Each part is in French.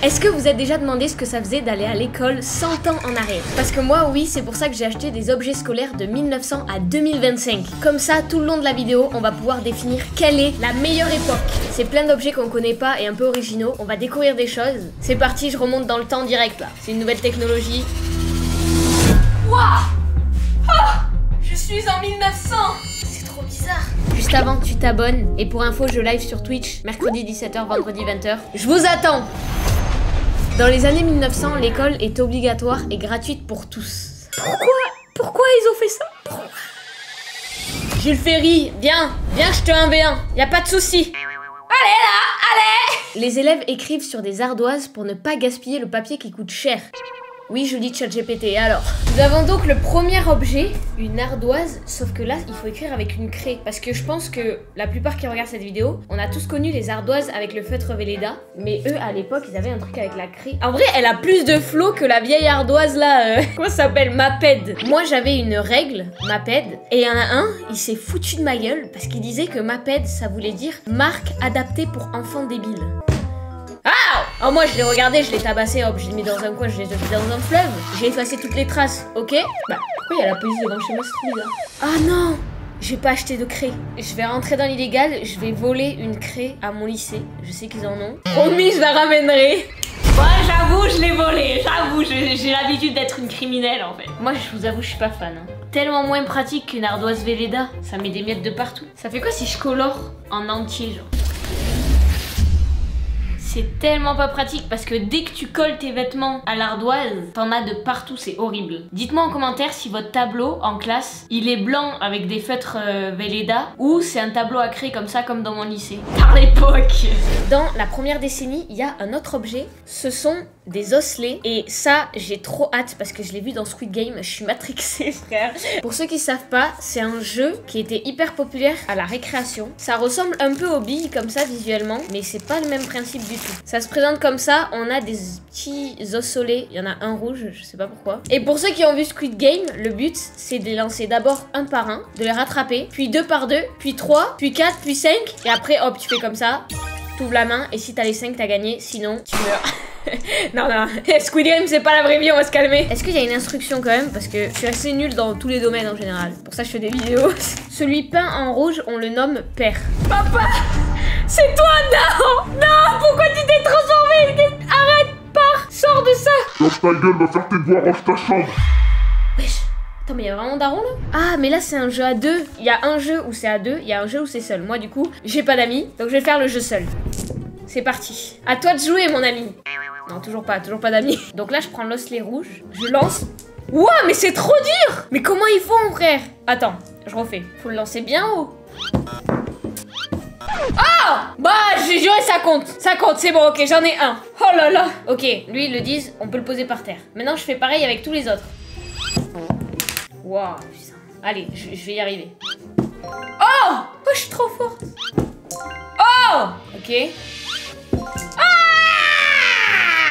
Est-ce que vous êtes déjà demandé ce que ça faisait d'aller à l'école 100 ans en arrière? Parce que moi, oui, c'est pour ça que j'ai acheté des objets scolaires de 1900 à 2025. Comme ça, tout le long de la vidéo, on va pouvoir définir quelle est la meilleure époque. C'est plein d'objets qu'on connaît pas et un peu originaux. On va découvrir des choses. C'est parti, je remonte dans le temps direct là. C'est une nouvelle technologie. Waouh! Oh, je suis en 1900! C'est trop bizarre. Juste avant, tu t'abonnes. Et pour info, je live sur Twitch, mercredi 17h, vendredi 20h. Je vous attends! Dans les années 1900, l'école est obligatoire et gratuite pour tous. Pourquoi ils ont fait ça? Pourquoi? Jules Ferry, viens, je te 1v1, y a pas de souci. Allez là, allez! Les élèves écrivent sur des ardoises pour ne pas gaspiller le papier qui coûte cher. Oui, je lis ChatGPT, alors. Nous avons donc le premier objet, une ardoise, sauf que là, il faut écrire avec une craie. Parce que je pense que la plupart qui regardent cette vidéo, on a tous connu les ardoises avec le feutre Velleda. Mais eux, à l'époque, ils avaient un truc avec la craie. En vrai, elle a plus de flow que la vieille ardoise là, comment ça s'appelle? Maped. Moi, j'avais une règle, Maped, et il y en a un, il s'est foutu de ma gueule parce qu'il disait que Maped, ça voulait dire marque adaptée pour enfants débiles. Oh, moi je l'ai regardé, je l'ai tabassé, hop, je l'ai mis dans un coin, je l'ai jeté dans un fleuve, j'ai effacé toutes les traces, ok? Bah, pourquoi il y a la police devant chez moi, ce truc là? Ah non! J'ai pas acheté de craie. Je vais rentrer dans l'illégal, je vais voler une craie à mon lycée, je sais qu'ils en ont. Promis, je la ramènerai! Ouais, j'avoue, je l'ai volée, j'avoue, j'ai l'habitude d'être une criminelle en fait. Moi, je vous avoue, je suis pas fan. Hein. Tellement moins pratique qu'une ardoise Velleda, ça met des miettes de partout. Ça fait quoi si je colore en entier, genre? C'est tellement pas pratique parce que dès que tu colles tes vêtements à l'ardoise, t'en as de partout, c'est horrible. Dites-moi en commentaire si votre tableau en classe, il est blanc avec des feutres Velleda ou c'est un tableau à craie comme ça, comme dans mon lycée. Par l'époque. Dans la première décennie, il y a un autre objet, ce sont des osselets et ça, j'ai trop hâte parce que je l'ai vu dans Squid Game, je suis matrixée frère. Pour ceux qui savent pas, c'est un jeu qui était hyper populaire à la récréation. Ça ressemble un peu aux billes comme ça visuellement, mais c'est pas le même principe du tout. Ça se présente comme ça, on a des petits osselets, il y en a un rouge, je sais pas pourquoi. Et pour ceux qui ont vu Squid Game, le but c'est de les lancer d'abord un par un, de les rattraper, puis 2 par 2, puis 3, puis 4, puis 5, et après hop, tu fais comme ça, t'ouvres la main, et si t'as les 5, t'as gagné, sinon tu meurs. Non, Squid Game c'est pas la vraie vie, on va se calmer. Est-ce qu'il y a une instruction quand même? Parce que je suis assez nulle dans tous les domaines en général. Pour ça je fais des vidéos. Celui peint en rouge, on le nomme père. Papa! C'est toi, non! Non! Pourquoi tu t'es transformé? Arrête! Pars! Sors de ça! Lâche ta gueule, va faire tes devoirs, range ta chambre! Wesh! Attends, mais il y a vraiment daron là? Ah, mais là c'est un jeu à deux. Il y a un jeu où c'est à deux, il y a un jeu où c'est seul. Moi du coup, j'ai pas d'amis, donc je vais faire le jeu seul. C'est parti. À toi de jouer, mon ami. Non, toujours pas d'amis. Donc là, je prends l'osselet rouge, je lance. Ouah, mais c'est trop dur! Mais comment ils font, frère? Attends, je refais. Faut le lancer bien haut. Oh! Bah, j'ai juré, ça compte, c'est bon, ok, j'en ai un. Oh là là. Ok, lui, ils le disent, on peut le poser par terre. Maintenant, je fais pareil avec tous les autres. Waouh, putain. Allez, je vais y arriver. Oh! Oh, je suis trop forte. Oh! Ok.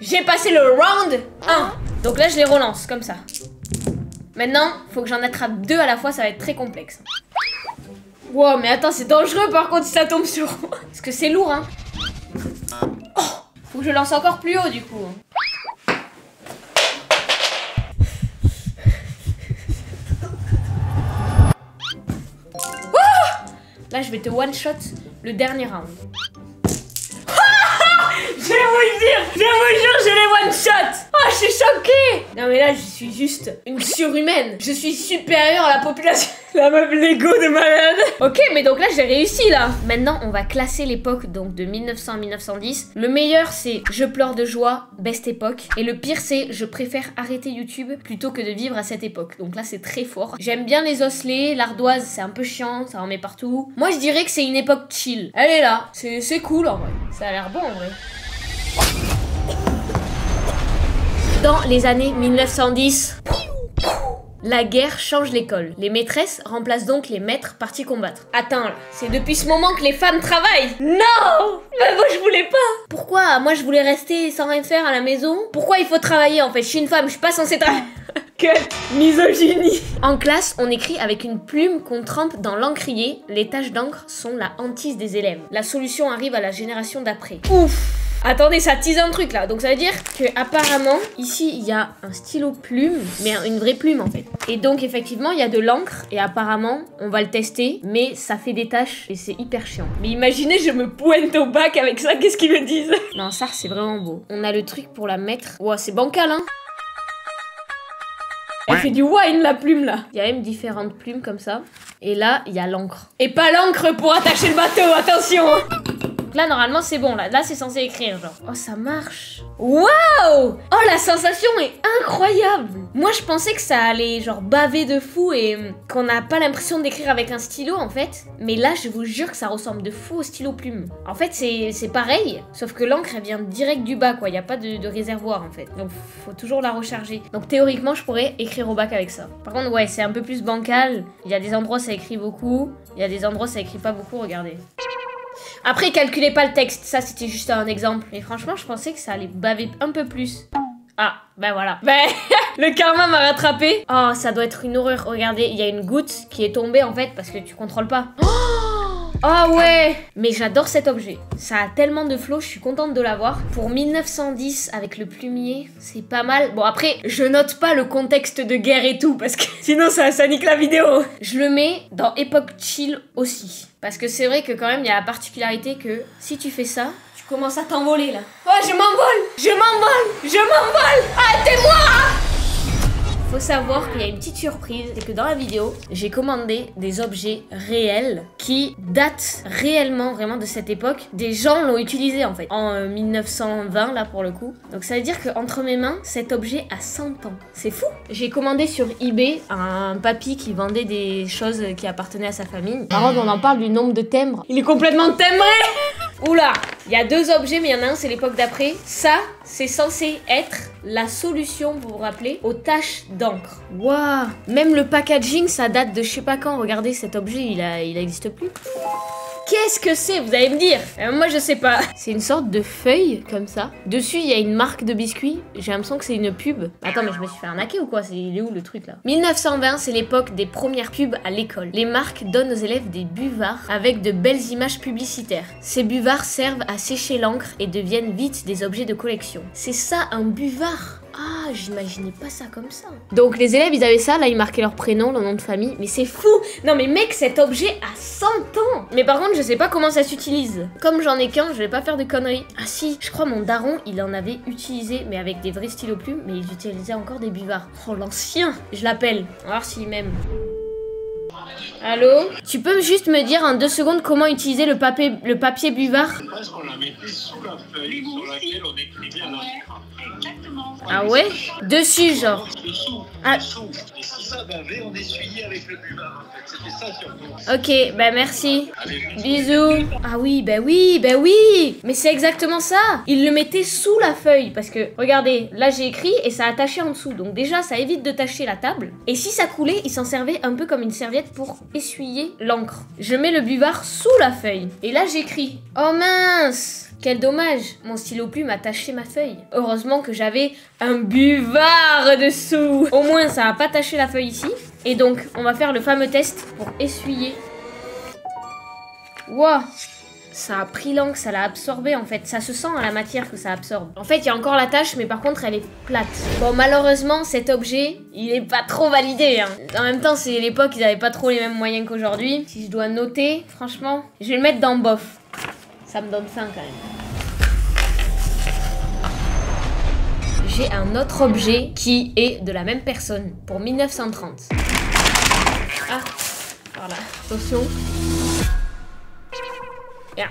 J'ai passé le round 1. Donc là, je les relance, comme ça. Maintenant, faut que j'en attrape 2 à la fois, ça va être très complexe. Wow, mais attends, c'est dangereux par contre si ça tombe sur moi. Parce que c'est lourd, hein. Oh, faut que je lance encore plus haut, du coup. Oh! Là, je vais te one-shot le dernier round. Je vais vous le dire, je vous jure, j'ai les one-shots. Oh, je suis choquée. Non mais là, je suis juste une surhumaine. Je suis supérieure à la population. La meuf Lego de malade. Ok, mais donc là, j'ai réussi là. Maintenant, on va classer l'époque, donc de 1900 à 1910. Le meilleur, c'est je pleure de joie, best époque. Et le pire, c'est je préfère arrêter YouTube plutôt que de vivre à cette époque. Donc là, c'est très fort. J'aime bien les osselets, l'ardoise, c'est un peu chiant, ça en met partout. Moi, je dirais que c'est une époque chill. Elle est là, c'est cool en vrai. Ça a l'air bon en vrai. Dans les années 1910, la guerre change l'école. Les maîtresses remplacent donc les maîtres partis combattre. Attends là, c'est depuis ce moment que les femmes travaillent. Non! Mais moi je voulais pas. Pourquoi? Moi je voulais rester sans rien faire à la maison. Pourquoi il faut travailler en fait? Je suis une femme, je suis pas censée travailler. Quelle misogynie! En classe, on écrit avec une plume qu'on trempe dans l'encrier. Les taches d'encre sont la hantise des élèves. La solution arrive à la génération d'après. Ouf! Attendez, ça tease un truc là. Donc ça veut dire que apparemment ici il y a un stylo plume, mais une vraie plume en fait. Et donc effectivement il y a de l'encre et apparemment on va le tester, mais ça fait des taches et c'est hyper chiant. Mais imaginez je me pointe au bac avec ça, qu'est-ce qu'ils me disent? Non ça c'est vraiment beau. On a le truc pour la mettre. Ouah c'est bancal hein. Elle fait du wine la plume là. Il y a même différentes plumes comme ça. Et là il y a l'encre. Et pas l'encre pour attacher le bateau, attention. Là normalement c'est bon, là c'est censé écrire genre. Oh ça marche. Waouh. Oh la sensation est incroyable. Moi je pensais que ça allait genre baver de fou et qu'on n'a pas l'impression d'écrire avec un stylo en fait. Mais là je vous jure que ça ressemble de fou au stylo plume. En fait c'est pareil, sauf que l'encre elle vient direct du bas quoi, il n'y a pas de réservoir en fait. Donc faut toujours la recharger. Donc théoriquement je pourrais écrire au bac avec ça. Par contre ouais c'est un peu plus bancal, il y a des endroits ça écrit beaucoup, il y a des endroits ça écrit pas beaucoup, regardez. Après, calculez pas le texte, ça c'était juste un exemple. Mais franchement, je pensais que ça allait baver un peu plus. Ah, ben voilà. Ben, le karma m'a rattrapé. Oh, ça doit être une horreur. Regardez, il y a une goutte qui est tombée en fait parce que tu contrôles pas. Oh ouais. Mais j'adore cet objet. Ça a tellement de flow, je suis contente de l'avoir. Pour 1910 avec le plumier, c'est pas mal. Bon après, je note pas le contexte de guerre et tout parce que sinon ça nique la vidéo. Je le mets dans époque chill aussi. Parce que c'est vrai que quand même il y a la particularité que si tu fais ça, tu commences à t'envoler là. Oh je m'envole. Je m'envole. Je m'envole. Arrêtez-moi. Faut savoir qu'il y a une petite surprise, c'est que dans la vidéo, j'ai commandé des objets réels qui datent réellement vraiment de cette époque. Des gens l'ont utilisé en fait, en 1920 là pour le coup. Donc ça veut dire qu'entre mes mains, cet objet a 100 ans. C'est fou. J'ai commandé sur eBay un papy qui vendait des choses qui appartenaient à sa famille. Par contre, on en parle du nombre de timbres. Il est complètement timbré. Oula, il y a deux objets, mais il y en a un, c'est l'époque d'après. Ça, c'est censé être la solution, vous vous rappelez, aux taches d'encre. Waouh. Même le packaging, ça date de je sais pas quand. Regardez, cet objet, il existe plus. Qu'est-ce que c'est? Vous allez me dire. Moi, je sais pas. C'est une sorte de feuille, comme ça. Dessus, il y a une marque de biscuits. J'ai l'impression que c'est une pub. Attends, mais je me suis fait arnaquer ou quoi? Il est où le truc, là? 1920, c'est l'époque des premières pubs à l'école. Les marques donnent aux élèves des buvards avec de belles images publicitaires. Ces buvards servent à sécher l'encre et deviennent vite des objets de collection. C'est ça, un buvard? Ah, j'imaginais pas ça comme ça. Donc les élèves, ils avaient ça, là ils marquaient leur prénom, leur nom de famille. Mais c'est fou. Non mais mec, cet objet a 100 ans. Mais par contre, je sais pas comment ça s'utilise. Comme j'en ai qu'un, je vais pas faire de conneries. Ah si, je crois mon daron, il en avait utilisé, mais avec des vrais stylos plumes, mais il utilisait encore des buvards. Oh l'ancien. Je l'appelle, on va voir s'il m'aime. Allô? Tu peux juste me dire en 2 secondes comment utiliser le papier buvard? Parce qu'on la mettait sous la feuille sur laquelle on écrivait à l'encre. Exactement. Ah ouais? Dessus genre. Dessous. Ah. Dessous. Et si ça bavait, on essuyait avec le buvard en fait. C'était ça surtout. Ok, bah merci. Allez, Bisous. Ah oui, bah oui, bah oui. Mais c'est exactement ça. Il le mettait sous la feuille parce que, regardez, là j'ai écrit et ça a taché en dessous. Donc déjà, ça évite de tacher la table. Et si ça coulait, il s'en servait un peu comme une serviette pour essuyer l'encre. Je mets le buvard sous la feuille. Et là j'écris. Oh mince. Quel dommage, mon stylo plume a taché ma feuille. Heureusement que j'avais un buvard dessous. Au moins ça a pas taché la feuille ici. Et donc on va faire le fameux test pour essuyer. Wow. Ça a pris l'encre, ça l'a absorbé en fait. Ça se sent à la matière que ça absorbe. En fait, il y a encore la tache, mais par contre, elle est plate. Bon, malheureusement, cet objet, il est pas trop validé. Hein. En même temps, c'est l'époque, ils avaient pas trop les mêmes moyens qu'aujourd'hui. Si je dois noter, franchement, je vais le mettre dans bof. Ça me donne faim quand même. J'ai un autre objet qui est de la même personne pour 1930. Ah, voilà. Attention. Yeah.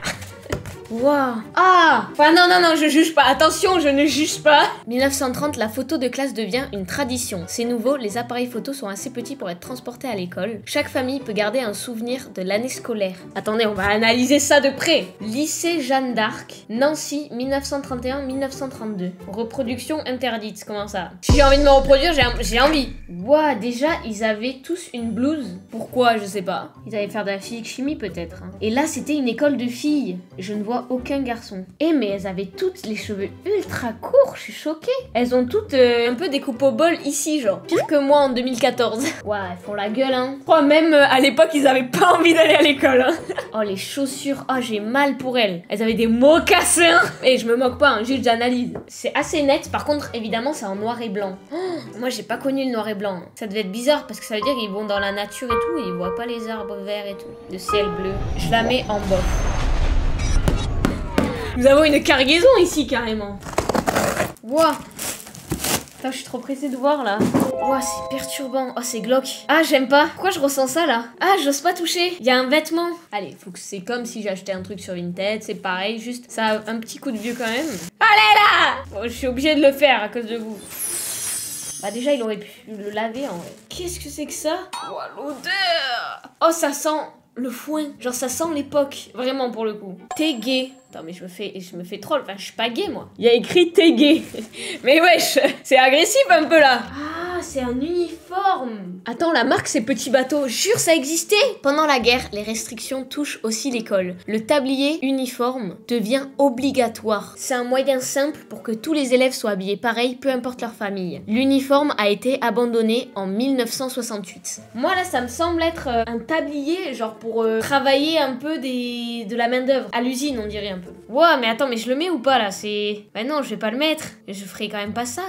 Wow. Ah. Enfin non, je juge pas. Attention, je ne juge pas. 1930, la photo de classe devient une tradition. C'est nouveau, les appareils photos sont assez petits pour être transportés à l'école. Chaque famille peut garder un souvenir de l'année scolaire. Attendez, on va analyser ça de près. Lycée Jeanne d'Arc, Nancy, 1931-1932. Reproduction interdite, comment ça? Si j'ai envie de me reproduire, j'ai envie. Wow, déjà, ils avaient tous une blouse. Pourquoi? Je sais pas. Ils allaient faire de la physique-chimie peut-être. Hein. Et là, c'était une école de filles. Je ne vois vois aucun garçon. Eh mais elles avaient toutes les cheveux ultra courts, je suis choquée. Elles ont toutes un peu des coupes au bol ici, genre. Pire que moi en 2014. Ouais, elles font la gueule, hein. Je crois même à l'époque, ils avaient pas envie d'aller à l'école, hein. Oh, les chaussures. Oh, j'ai mal pour elles. Elles avaient des mocassins. Et je me moque pas, hein, juste j'analyse. C'est assez net. Par contre, évidemment, c'est en noir et blanc. Oh, moi, j'ai pas connu le noir et blanc. Ça devait être bizarre parce que ça veut dire qu'ils vont dans la nature et tout et ils voient pas les arbres verts et tout. Le ciel bleu. Je la mets en bof. Nous avons une cargaison ici, carrément. Wouah. Putain, je suis trop pressée de voir, là. Wouah, c'est perturbant. Oh, c'est glauque. Ah, j'aime pas. Pourquoi je ressens ça, là? Ah, j'ose pas toucher. Il y a un vêtement. Allez, faut que c'est comme si j'achetais un truc sur Vinted. C'est pareil, juste ça a un petit coup de vieux quand même. Allez, là! Bon, je suis obligée de le faire à cause de vous. Bah déjà, il aurait pu le laver, en vrai. Qu'est-ce que c'est que ça? Wouah, l'odeur! Oh, ça sent... le foin, genre ça sent l'époque, vraiment pour le coup. T'es gay. Attends mais je me fais troll, enfin je suis pas gay moi. Il y a écrit t'es gay. Mais wesh, c'est agressif un peu là. Ah c'est un uniforme. Attends la marque c'est Petit Bateau, jure ça existait. Pendant la guerre, les restrictions touchent aussi l'école. Le tablier uniforme devient obligatoire. C'est un moyen simple pour que tous les élèves soient habillés pareil, peu importe leur famille. L'uniforme a été abandonné en 1968. Moi là ça me semble être un tablier genre pour travailler un peu de la main d'œuvre. À l'usine on dirait un peu. Wow, mais attends, mais je le mets ou pas là? C'est... Bah non, je vais pas le mettre. Je ferai quand même pas ça.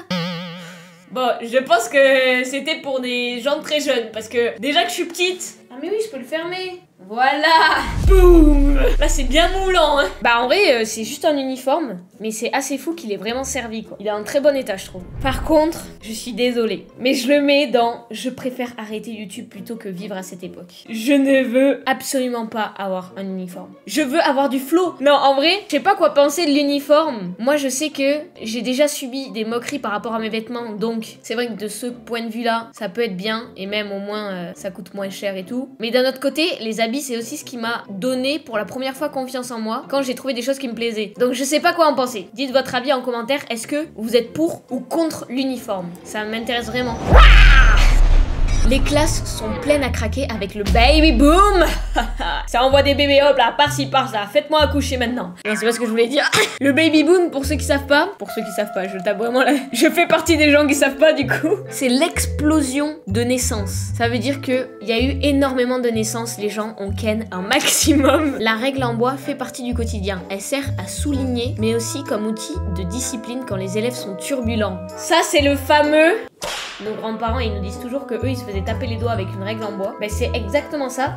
Bon, je pense que c'était pour des gens très jeunes. Parce que déjà que je suis petite... Ah mais oui, je peux le fermer. Voilà. Boum. Là, c'est bien moulant, hein. Bah en vrai, c'est juste un uniforme. Mais c'est assez fou qu'il ait vraiment servi, quoi. Il est en très bon état, je trouve. Par contre, je suis désolée. Mais je le mets dans... Je préfère arrêter YouTube plutôt que vivre à cette époque. Je ne veux absolument pas avoir un uniforme. Je veux avoir du flow. Non, en vrai, je sais pas quoi penser de l'uniforme. Moi, je sais que j'ai déjà subi des moqueries par rapport à mes vêtements. Donc, c'est vrai que de ce point de vue-là, ça peut être bien. Et même, au moins, ça coûte moins cher et tout. Mais d'un autre côté, les habits, c'est aussi ce qui m'a donné pour la première fois confiance en moi quand j'ai trouvé des choses qui me plaisaient. Donc je sais pas quoi en penser. Dites votre avis en commentaire. Est-ce que vous êtes pour ou contre l'uniforme? Ça m'intéresse vraiment. Les classes sont pleines à craquer avec le baby boom. Ça envoie des bébés hop là, par-ci par-ça. Faites-moi accoucher maintenant. Non, c'est pas ce que je voulais dire. Le baby boom, pour ceux qui savent pas, je tape vraiment là. Je fais partie des gens qui savent pas du coup. C'est l'explosion de naissance. Ça veut dire que il y a eu énormément de naissances. Les gens ont ken un maximum. La règle en bois fait partie du quotidien. Elle sert à souligner, mais aussi comme outil de discipline quand les élèves sont turbulents. Ça, c'est le fameux... Nos grands-parents, ils nous disent toujours que eux, ils se faisaient taper les doigts avec une règle en bois. Ben, c'est exactement ça.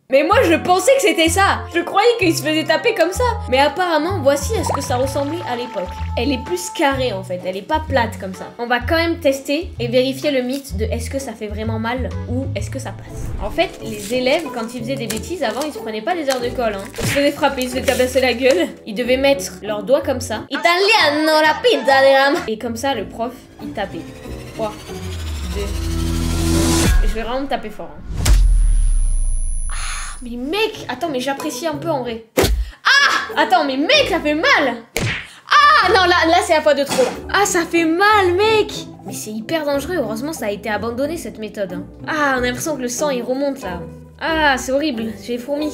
Mais moi, je pensais que c'était ça. Je croyais qu'ils se faisaient taper comme ça. Mais apparemment, voici à ce que ça ressemblait à l'époque. Elle est plus carrée, en fait. Elle est pas plate comme ça. On va quand même tester et vérifier le mythe de est-ce que ça fait vraiment mal ou est-ce que ça passe. En fait, les élèves, quand ils faisaient des bêtises, avant, ils se prenaient pas des heures de colle. Hein. Ils se faisaient frapper, ils se faisaient tabasser la gueule. Ils devaient mettre leurs doigts comme ça. Italiano la pizza de rame. Et comme ça, le prof, il tapait. 3, 2. Je vais vraiment taper fort. Hein. Ah, mais mec, attends, mais j'apprécie un peu en vrai. Ah, attends, mais mec, ça fait mal. Ah, non, là c'est à fois de trop. Ah, ça fait mal, mec. Mais c'est hyper dangereux. Heureusement, ça a été abandonné cette méthode. Hein. Ah, on a l'impression que le sang il remonte là. Ah, c'est horrible. J'ai fourmi.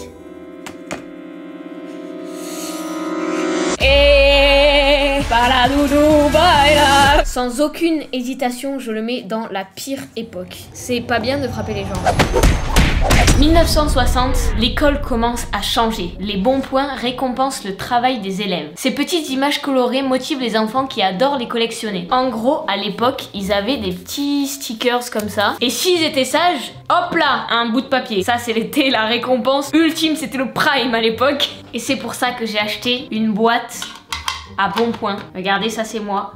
Et sans aucune hésitation, je le mets dans la pire époque. C'est pas bien de frapper les gens. 1960, l'école commence à changer. Les bons points récompensent le travail des élèves. Ces petites images colorées motivent les enfants qui adorent les collectionner. En gros, à l'époque, ils avaient des petits stickers comme ça. Et s'ils étaient sages, hop là, un bout de papier. Ça, c'était la récompense ultime, c'était le prime à l'époque. Et c'est pour ça que j'ai acheté une boîte à bons points. Regardez, ça c'est moi.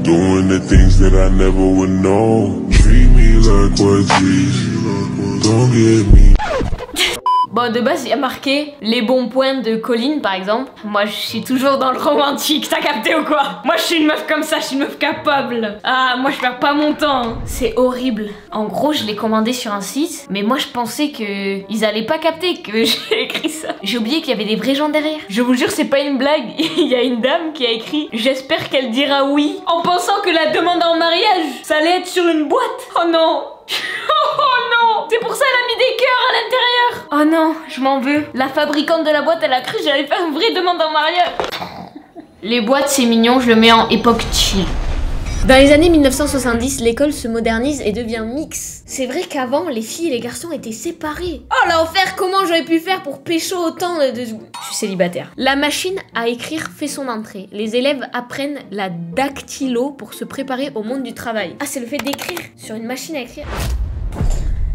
Doing the things that I never would know. Treat me like what's easy. Don't get me. Bon, de base, il y a marqué les bons points de Colline, par exemple. Moi, je suis toujours dans le romantique, t'as capté ou quoi? Moi, je suis une meuf comme ça, je suis une meuf capable. Ah, moi, je perds pas mon temps. Hein. C'est horrible. En gros, je l'ai commandé sur un site, mais moi, je pensais que ils allaient pas capter que j'ai écrit ça. J'ai oublié qu'il y avait des vrais gens derrière. Je vous jure, c'est pas une blague. Il y a une dame qui a écrit « J'espère qu'elle dira oui » en pensant que la demande en mariage, ça allait être sur une boîte. Oh non! Oh non! C'est pour ça elle a mis des cœurs à l'intérieur! Oh non, je m'en veux. La fabricante de la boîte, elle a cru que j'allais faire une vraie demande en mariage. Les boîtes, c'est mignon, je le mets en époque chill. Dans les années 1970, l'école se modernise et devient mix. C'est vrai qu'avant, les filles et les garçons étaient séparés. Oh l'enfer, comment j'aurais pu faire pour pécho autant de... Je suis célibataire. La machine à écrire fait son entrée. Les élèves apprennent la dactylo pour se préparer au monde du travail. Ah, c'est le fait d'écrire sur une machine à écrire.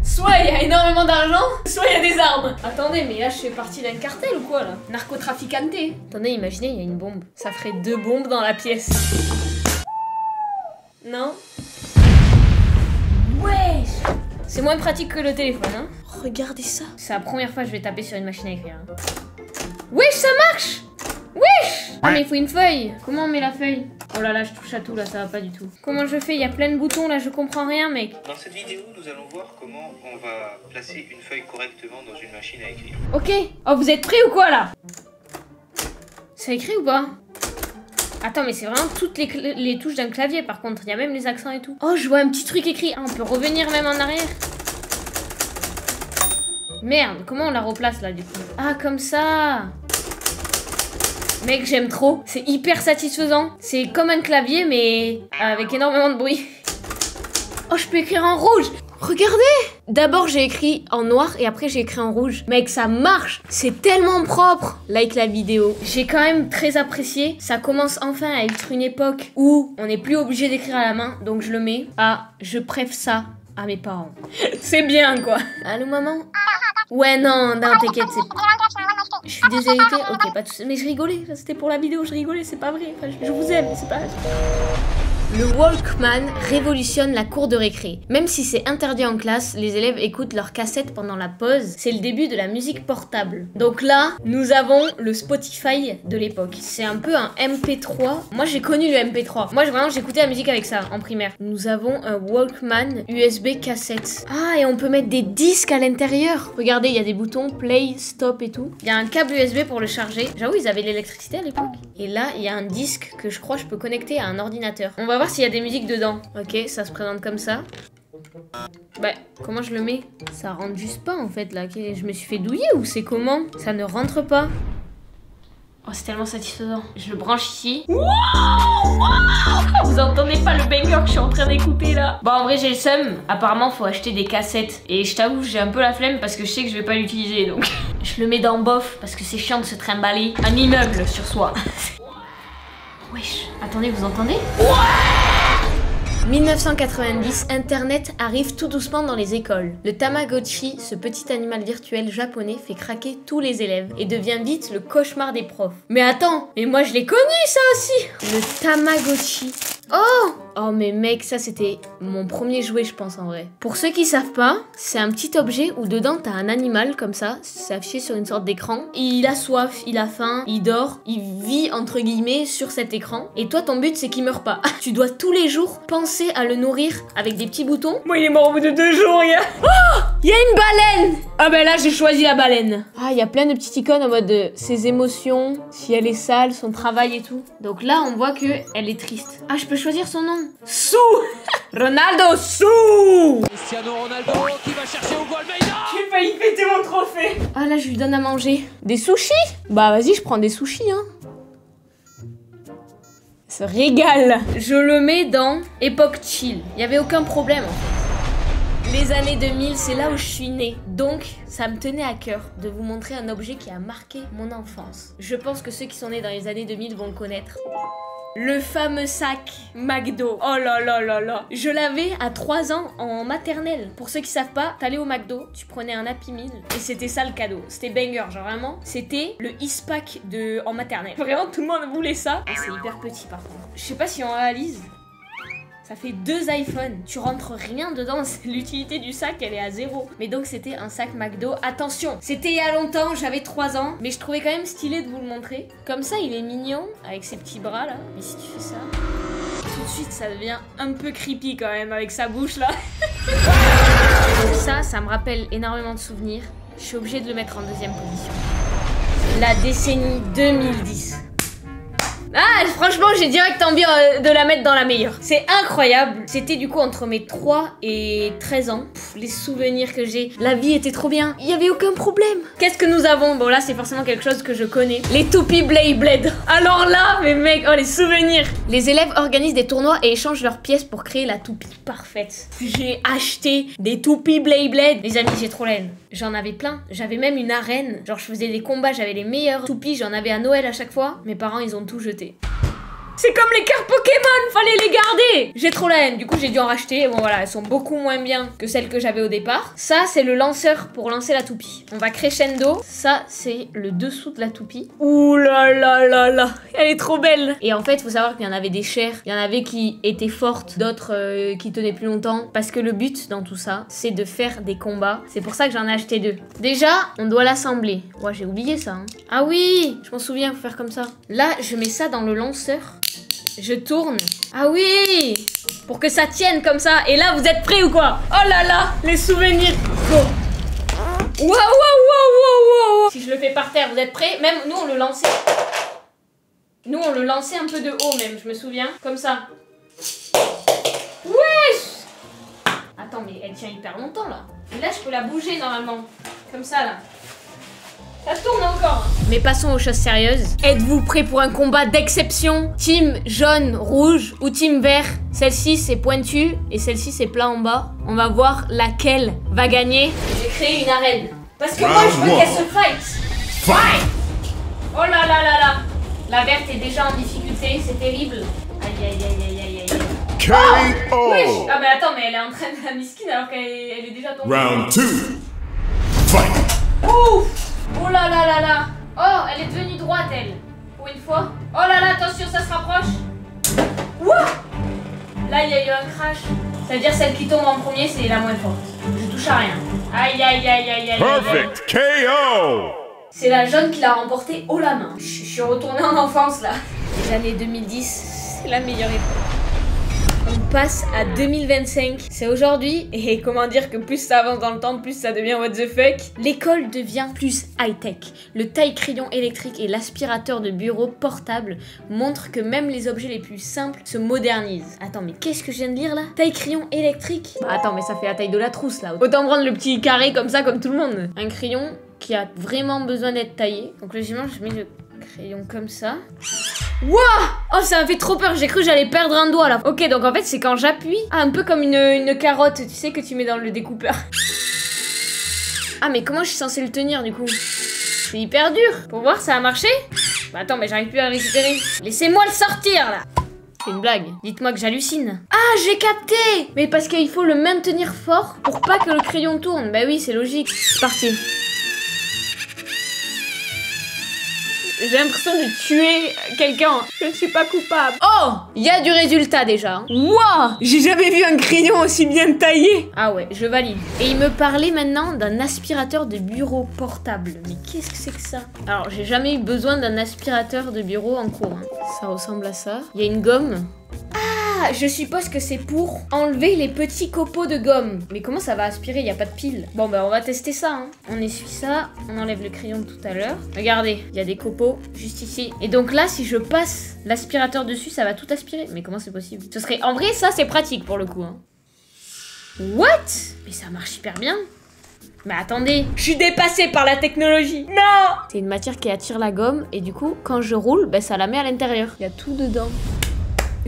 Soit il y a énormément d'argent, soit il y a des armes. Attendez, mais là je fais partie d'un cartel ou quoi là? Narcotraficante. Attendez, imaginez, il y a une bombe. Ça ferait 2 bombes dans la pièce. Non? Wesh! C'est moins pratique que le téléphone, hein? Regardez ça. C'est la première fois que je vais taper sur une machine à écrire. Hein. Wesh, ça marche! Wesh! Ah mais il faut une feuille. Comment on met la feuille? Oh là là, je touche à tout là, ça va pas du tout. Comment je fais? Il y a plein de boutons là, je comprends rien mec. Dans cette vidéo, nous allons voir comment on va placer une feuille correctement dans une machine à écrire. Ok. Oh, vous êtes prêts ou quoi là? Ça écrit ou pas? Attends, mais c'est vraiment toutes les touches d'un clavier par contre. Il y a même les accents et tout. Oh, je vois un petit truc écrit. Ah, on peut revenir même en arrière. Merde, comment on la replace là du coup? Ah, comme ça. Mec, j'aime trop. C'est hyper satisfaisant. C'est comme un clavier mais avec énormément de bruit. Oh, je peux écrire en rouge. Regardez! D'abord j'ai écrit en noir et après j'ai écrit en rouge. Mec, ça marche! C'est tellement propre! Like la vidéo. J'ai quand même très apprécié. Ça commence enfin à être une époque où on n'est plus obligé d'écrire à la main. Donc je le mets. Ah, je préfère ça à mes parents. C'est bien quoi! Allô maman? Ouais, non, t'inquiète, c'est... Je suis déshéritée? Ok, pas de soucis. Mais je rigolais, c'était pour la vidéo, je rigolais, c'est pas vrai. Enfin, je vous aime, c'est pas... Le Walkman révolutionne la cour de récré. Même si c'est interdit en classe, les élèves écoutent leurs cassettes pendant la pause. C'est le début de la musique portable. Donc là, nous avons le Spotify de l'époque. C'est un peu un MP3. Moi, j'ai connu le MP3. Moi, vraiment, j'écoutais la musique avec ça en primaire. Nous avons un Walkman USB cassette. Ah, et on peut mettre des disques à l'intérieur. Regardez, il y a des boutons play, stop et tout. Il y a un câble USB pour le charger. J'avoue, ils avaient l'électricité à l'époque. Et là, il y a un disque que je crois je peux connecter à un ordinateur. On va voir s'il y a des musiques dedans. Ok, ça se présente comme ça. Bah, comment je le mets? Ça rentre juste pas en fait là. Je me suis fait douiller ou c'est comment? Ça ne rentre pas. Oh, c'est tellement satisfaisant. Je le branche ici. Wow, wow, vous entendez pas le banger que je suis en train d'écouter là? Bon, en vrai, j'ai le seum. Apparemment, faut acheter des cassettes. Et je t'avoue, j'ai un peu la flemme parce que je sais que je vais pas l'utiliser. Donc, je le mets dans bof parce que c'est chiant de se trimballer un immeuble sur soi. Wesh, attendez, vous entendez? Ouais! 1990, Internet arrive tout doucement dans les écoles. Le Tamagotchi, ce petit animal virtuel japonais, fait craquer tous les élèves et devient vite le cauchemar des profs. Mais attends, mais moi je l'ai connu ça aussi! Le Tamagotchi. Oh! Oh mais mec, ça c'était mon premier jouet je pense en vrai. Pour ceux qui savent pas, c'est un petit objet où dedans t'as un animal comme ça, c'est affiché sur une sorte d'écran. Il a soif, il a faim, il dort, il vit entre guillemets sur cet écran. Et toi ton but c'est qu'il meure pas. Tu dois tous les jours penser à le nourrir avec des petits boutons. Moi il est mort au bout de 2 jours, il y a... Oh! Il y a une baleine! Ah ben là j'ai choisi la baleine. Ah il y a plein de petites icônes en mode de ses émotions, si elle est sale, son travail et tout. Donc là on voit que elle est triste. Ah je peux choisir son nom. Sou! Ronaldo Sou! Cristiano Ronaldo qui va chercher au goal Almeida. J'ai failli péter mon trophée. Ah là je lui donne à manger. Des sushis? Bah vas-y je prends des sushis hein. Ça se régale. Je le mets dans époque chill. Il y avait aucun problème en fait. Les années 2000, c'est là où je suis née. Donc, ça me tenait à cœur de vous montrer un objet qui a marqué mon enfance. Je pense que ceux qui sont nés dans les années 2000 vont le connaître. Le fameux sac McDo. Oh là là là là. Je l'avais à 3 ans en maternelle. Pour ceux qui savent pas, t'allais au McDo, tu prenais un Happy Meal et c'était ça le cadeau. C'était banger, genre vraiment. C'était le Eastpak en maternelle. Vraiment, tout le monde voulait ça. Et c'est hyper petit par contre. Je sais pas si on réalise. Ça fait 2 iPhones. Tu rentres rien dedans. L'utilité du sac, elle est à 0. Mais donc, c'était un sac McDo. Attention, c'était il y a longtemps. J'avais 3 ans. Mais je trouvais quand même stylé de vous le montrer. Comme ça, il est mignon. Avec ses petits bras, là. Mais si tu fais ça... Tout de suite, ça devient un peu creepy quand même. Avec sa bouche, là. Donc ça me rappelle énormément de souvenirs. Je suis obligée de le mettre en 2e position. La décennie 2010. Ah, franchement, j'ai direct envie de la mettre dans la meilleure. C'est incroyable. C'était du coup entre mes 3 et 13 ans. Pff, les souvenirs que j'ai. La vie était trop bien. Il y avait aucun problème. Qu'est-ce que nous avons? Bon, là, c'est forcément quelque chose que je connais. Les toupies Beyblade. Alors là, mes mecs, oh, les souvenirs. Les élèves organisent des tournois et échangent leurs pièces pour créer la toupie parfaite. J'ai acheté des toupies Beyblade. Les amis, j'ai trop la haine. J'en avais plein. J'avais même une arène. Genre, je faisais des combats. J'avais les meilleures toupies. J'en avais à Noël à chaque fois. Mes parents, ils ont tout jeté. C'est comme les cartes Pokémon, fallait les garder. J'ai trop la haine, du coup j'ai dû en racheter. Bon voilà, elles sont beaucoup moins bien que celles que j'avais au départ. Ça c'est le lanceur pour lancer la toupie. On va crescendo. Ça c'est le dessous de la toupie. Ouh là là là là, elle est trop belle. Et en fait faut savoir qu'il y en avait des chères. Il y en avait qui étaient fortes, d'autres qui tenaient plus longtemps. Parce que le but dans tout ça, c'est de faire des combats. C'est pour ça que j'en ai acheté 2. Déjà, on doit l'assembler. Ouais, j'ai oublié ça. Hein. Ah oui, je m'en souviens, faut faire comme ça. Là, je mets ça dans le lanceur. Je tourne. Ah oui, pour que ça tienne comme ça. Et là, vous êtes prêts ou quoi? Oh là là, les souvenirs. Go. Waouh, waouh, waouh, waouh. Si je le fais par terre, vous êtes prêts? Même nous, on le lançait. Nous, on le lançait un peu de haut même, je me souviens. Comme ça. Wesh. Attends, mais elle tient hyper longtemps là. Et là, je peux la bouger normalement. Comme ça là. Ça tourne encore. Mais passons aux choses sérieuses. Êtes-vous prêts pour un combat d'exception? Team jaune, rouge ou team vert? Celle-ci c'est pointu et celle-ci c'est plat en bas. On va voir laquelle va gagner. J'ai créé une arène. Parce que moi je veux qu'elle se fight. Fight! Oh là là là là. La verte est déjà en difficulté, c'est terrible. Aïe aïe aïe aïe aïe aïe. KO! Wesh. Ah mais attends, mais elle est en train de la misquine alors qu'elle est déjà tombée. Round 2. Fight! Ouf! Oh là là là là! Oh, elle est devenue droite, elle! Pour une fois. Oh là là, attention, ça se rapproche! Wouah! Là, il y a eu un crash. C'est-à-dire celle qui tombe en premier, c'est la moins forte. Je touche à rien. Aïe, aïe, aïe, aïe, aïe. Perfect KO! C'est la jaune qui l'a remporté haut la main. Je suis retournée en enfance, là. Les années 2010, c'est la meilleure époque. On passe à 2025. C'est aujourd'hui, et comment dire que plus ça avance dans le temps, plus ça devient what the fuck. L'école devient plus high-tech. Le taille-crayon électrique et l'aspirateur de bureau portable montrent que même les objets les plus simples se modernisent. Attends, mais qu'est-ce que je viens de lire là? Taille-crayon électrique? Bah, attends, mais ça fait la taille de la trousse là. Autant prendre le petit carré comme ça, comme tout le monde. Un crayon qui a vraiment besoin d'être taillé. Donc logiquement, je mets le crayon comme ça. Wouah! Oh, ça m'a fait trop peur, j'ai cru que j'allais perdre un doigt là. Ok, donc en fait c'est quand j'appuie. Ah, un peu comme une carotte, tu sais, que tu mets dans le découpeur. Ah, mais comment je suis censée le tenir du coup? C'est hyper dur. Pour voir, ça a marché? Bah attends, mais j'arrive plus à le récupérer. Laissez-moi le sortir là. C'est une blague. Dites-moi que j'hallucine. Ah, j'ai capté! Mais parce qu'il faut le maintenir fort pour pas que le crayon tourne. Bah oui, c'est logique. C'est parti. J'ai l'impression de tuer quelqu'un. Je ne suis pas coupable. Oh! Il y a du résultat déjà. Wouah! J'ai jamais vu un crayon aussi bien taillé. Ah ouais, je valide. Et il me parlait maintenant d'un aspirateur de bureau portable. Mais qu'est-ce que c'est que ça? Alors, j'ai jamais eu besoin d'un aspirateur de bureau en cours. Hein. Ça ressemble à ça. Il y a une gomme. Ah, je suppose que c'est pour enlever les petits copeaux de gomme. Mais comment ça va aspirer? Il n'y a pas de pile. Bon, bah on va tester ça. Hein. On essuie ça, on enlève le crayon de tout à l'heure. Regardez, il y a des copeaux juste ici. Et donc là, si je passe l'aspirateur dessus, ça va tout aspirer. Mais comment c'est possible? Ce serait... En vrai, ça, c'est pratique pour le coup. Hein. What? Mais ça marche hyper bien. Mais attendez, je suis dépassée par la technologie. Non! C'est une matière qui attire la gomme. Et du coup, quand je roule, bah, ça la met à l'intérieur. Il y a tout dedans.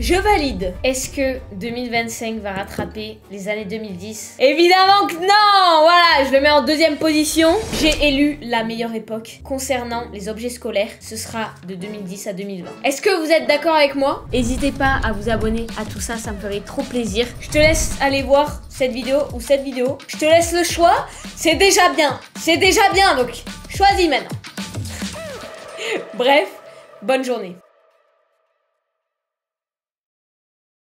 Je valide. Est-ce que 2025 va rattraper les années 2010? Évidemment que non! Voilà, je le mets en deuxième position. J'ai élu la meilleure époque concernant les objets scolaires. Ce sera de 2010 à 2020. Est-ce que vous êtes d'accord avec moi? N'hésitez pas à vous abonner à tout ça, ça me ferait trop plaisir. Je te laisse aller voir cette vidéo ou cette vidéo. Je te laisse le choix. C'est déjà bien. C'est déjà bien, donc choisis maintenant. Bref, bonne journée.